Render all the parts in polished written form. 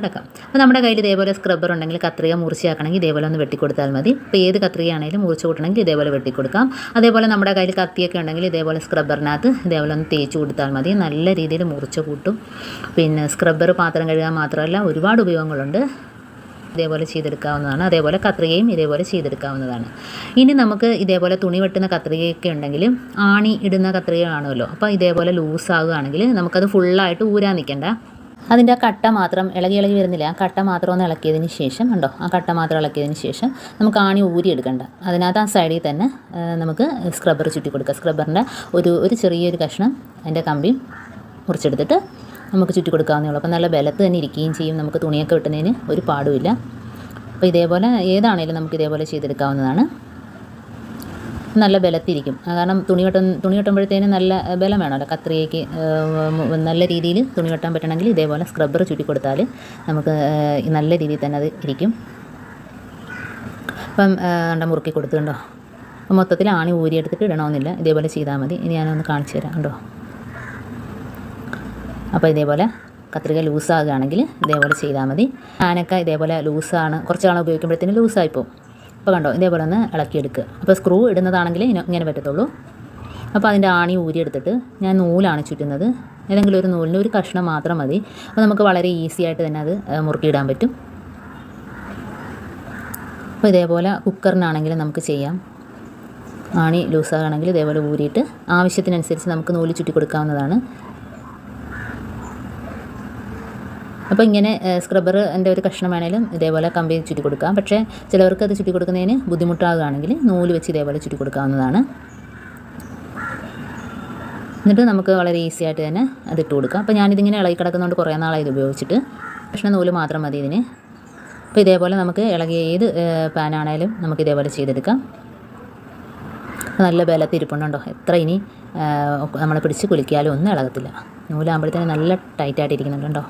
അടക്കാം. അപ്പോൾ നമ്മുടെ കയ്യിൽ ഇതേപോലെ സ്ക്രബ്ബർ ഉണ്ടെങ്കിൽ കത്രിക മുറിച്ചാക്കണമെങ്കിൽ ഇതേപോലെ ഒന്ന് വെട്ടിക്കൊടുത്താൽ മതി. ഇപ്പോൾ ഏത് കത്രികയാണെങ്കിലും മുറിച്ച് കൂട്ടണമെങ്കിൽ ഇതേപോലെ വെട്ടിക്കൊടുക്കാം. അതേപോലെ നമ്മുടെ കയ്യിൽ കത്തിയൊക്കെ ഉണ്ടെങ്കിൽ ഇതേപോലെ സ്ക്രബ്ബറിനകത്ത് ഇതേപോലെ ഒന്ന് തേച്ച് കൊടുത്താൽ മതി. നല്ല രീതിയിൽ മുറിച്ച് കൂട്ടും. പിന്നെ സ്ക്രബ്ബർ പാത്രം കഴുകാൻ മാത്രമല്ല ഒരുപാട് ഉപയോഗങ്ങളുണ്ട്. ഇതേപോലെ ചെയ്തെടുക്കാവുന്നതാണ്. അതേപോലെ കത്രികയും ഇതേപോലെ ചെയ്തെടുക്കാവുന്നതാണ്. ഇനി നമുക്ക് ഇതേപോലെ തുണി വെട്ടുന്ന കത്രികയൊക്കെ ഉണ്ടെങ്കിൽ ആണി ഇടുന്ന കത്രികയാണല്ലോ. അപ്പോൾ ഇതേപോലെ ലൂസാകുകയാണെങ്കിൽ നമുക്കത് ഫുള്ളായിട്ട് ഊരാൻ നിൽക്കണ്ട. അതിൻ്റെ ആ കട്ട മാത്രം ഇളകി വരുന്നില്ല. ആ കട്ട മാത്രം ഒന്ന് ഇളക്കിയതിന് ശേഷം ഉണ്ടോ, ആ കട്ട മാത്രം ഇളക്കിയതിന് ശേഷം നമുക്ക് ആണി ഊരിയെടുക്കണ്ട. അതിനകത്ത് ആ സൈഡിൽ തന്നെ നമുക്ക് സ്ക്രബ്ബർ ചുറ്റി കൊടുക്കുക. സ്ക്രബ്ബറിൻ്റെ ഒരു ചെറിയൊരു കഷ്ണം അതിൻ്റെ കമ്പി മുറിച്ചെടുത്തിട്ട് നമുക്ക് ചുറ്റി കൊടുക്കാവുന്നേ ഉള്ളൂ. അപ്പോൾ നല്ല ബലത്ത് തന്നെ ഇരിക്കുകയും ചെയ്യും. നമുക്ക് തുണിയൊക്കെ വെട്ടുന്നതിന് ഒരു പാടുമില്ല. അപ്പോൾ ഇതേപോലെ ഏതാണേലും നമുക്ക് ഇതേപോലെ ചെയ്തെടുക്കാവുന്നതാണ്. നല്ല ബലത്തിരിക്കും. കാരണം തുണി വെട്ടുമ്പോഴത്തേന് നല്ല ബലം വേണമല്ലോ. കത്രികയ്ക്ക് നല്ല രീതിയിൽ തുണി വെട്ടാൻ പറ്റണമെങ്കിൽ ഇതേപോലെ സ്ക്രബ്ബർ ചുറ്റി കൊടുത്താൽ നമുക്ക് നല്ല രീതിയിൽ തന്നെ അത് ഇരിക്കും. അപ്പം മുറുക്കി കൊടുത്തുണ്ടോ. അപ്പം മൊത്തത്തിൽ ആണി ഊരിയെടുത്തിട്ട് ഇടണമെന്നില്ല. ഇതേപോലെ ചെയ്താൽ മതി. ഇനി ഞാനൊന്ന് കാണിച്ചു തരാം കണ്ടോ. അപ്പോൾ ഇതേപോലെ കത്രിക ലൂസാകുകയാണെങ്കിൽ ഇതേപോലെ ചെയ്താൽ മതി. ഫാനൊക്കെ ഇതേപോലെ ലൂസാണ്, കുറച്ച് നാൾ ഉപയോഗിക്കുമ്പോഴത്തേന് ലൂസായിപ്പോവും. അപ്പോൾ കണ്ടോ, ഇതേപോലെ ഒന്ന് ഇളക്കിയെടുക്കുക. അപ്പോൾ സ്ക്രൂ ഇടുന്നതാണെങ്കിൽ ഇങ്ങനെ പറ്റത്തുള്ളൂ. അപ്പോൾ അതിൻ്റെ ആണി ഊരിയെടുത്തിട്ട് ഞാൻ നൂലാണ് ചുറ്റുന്നത്. ഏതെങ്കിലും ഒരു നൂലിന് ഒരു കഷ്ണം മാത്രം മതി. അപ്പോൾ നമുക്ക് വളരെ ഈസി ആയിട്ട് തന്നെ അത് മുറുക്കിയിടാൻ പറ്റും. അപ്പോൾ ഇതേപോലെ കുക്കറിനാണെങ്കിലും നമുക്ക് ചെയ്യാം. ആണി ലൂസാകുകയാണെങ്കിൽ ഇതേപോലെ ഊരിയിട്ട് ആവശ്യത്തിനനുസരിച്ച് നമുക്ക് നൂല് ചുറ്റി കൊടുക്കാവുന്നതാണ്. അപ്പോൾ ഇങ്ങനെ സ്ക്രബ്ബർ എൻ്റെ ഒരു കഷ്ണം വേണേലും ഇതേപോലെ കമ്പി ചുറ്റി കൊടുക്കാം. പക്ഷേ ചിലവർക്ക് അത് ചുറ്റി കൊടുക്കുന്നതിന് ബുദ്ധിമുട്ടാകുകയാണെങ്കിൽ നൂല് വെച്ച് ഇതേപോലെ ചുറ്റി കൊടുക്കാവുന്നതാണ്. എന്നിട്ട് നമുക്ക് വളരെ ഈസി ആയിട്ട് തന്നെ അതിട്ട് കൊടുക്കാം. അപ്പോൾ ഞാനിതിങ്ങനെ ഇളകി കിടക്കുന്നതുകൊണ്ട് കുറേ നാളായി ഇത് ഉപയോഗിച്ചിട്ട്. കഷ്ണം നൂല് മാത്രം മതി ഇതിന്. അപ്പോൾ ഇതേപോലെ നമുക്ക് ഇളകിയ ഏത് പാനാണേലും നമുക്ക് ഇതേപോലെ ചെയ്തെടുക്കാം. നല്ല ബലത്തിരിപ്പുണ്ടോ. എത്ര ഇനി നമ്മൾ പിടിച്ച് കുലുക്കിയാലും ഒന്നും ഇളകത്തില്ല. നൂലാകുമ്പോഴത്തേന് നല്ല ടൈറ്റായിട്ടിരിക്കുന്നുണ്ടോ.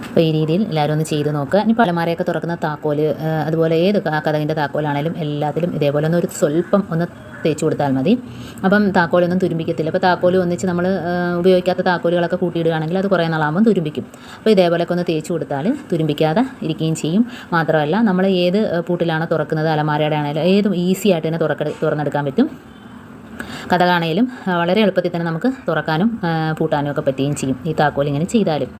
അപ്പോൾ ഈ രീതിയിൽ എല്ലാവരും ഒന്ന് ചെയ്ത് നോക്കുക. ഇനി അലമാരയൊക്കെ തുറക്കുന്ന താക്കോൽ, അതുപോലെ ഏത് കതകിൻ്റെ താക്കോലാണേലും എല്ലാത്തിലും ഇതേപോലെ ഒന്ന് ഒരു സ്വല്പം ഒന്ന് തേച്ച് കൊടുത്താൽ മതി. അപ്പം താക്കോലൊന്നും തുരുമ്പിക്കത്തില്ല. അപ്പോൾ താക്കോൽ ഒന്നിച്ച് നമ്മൾ ഉപയോഗിക്കാത്ത താക്കോലുകളൊക്കെ കൂട്ടിയിടുകയാണെങ്കിൽ അത് കുറേ നാളാകുമ്പോൾ തുരുമ്പിക്കും. അപ്പോൾ ഇതേപോലെയൊക്കെ ഒന്ന് തേച്ച് കൊടുത്താൽ തുരുമ്പിക്കാതെ ഇരിക്കുകയും ചെയ്യും. മാത്രമല്ല നമ്മൾ ഏത് പൂട്ടിലാണോ തുറക്കുന്നത്, അലമാരയുടെ ആണെങ്കിലും ഏതും ഈസി ആയിട്ട് തന്നെ തുറന്നെടുക്കാൻ പറ്റും. കതകാണേലും വളരെ എളുപ്പത്തിൽ തന്നെ നമുക്ക് തുറക്കാനും പൂട്ടാനും ഒക്കെ പറ്റുകയും ചെയ്യും ഈ താക്കോൽ ഇങ്ങനെ ചെയ്താലും.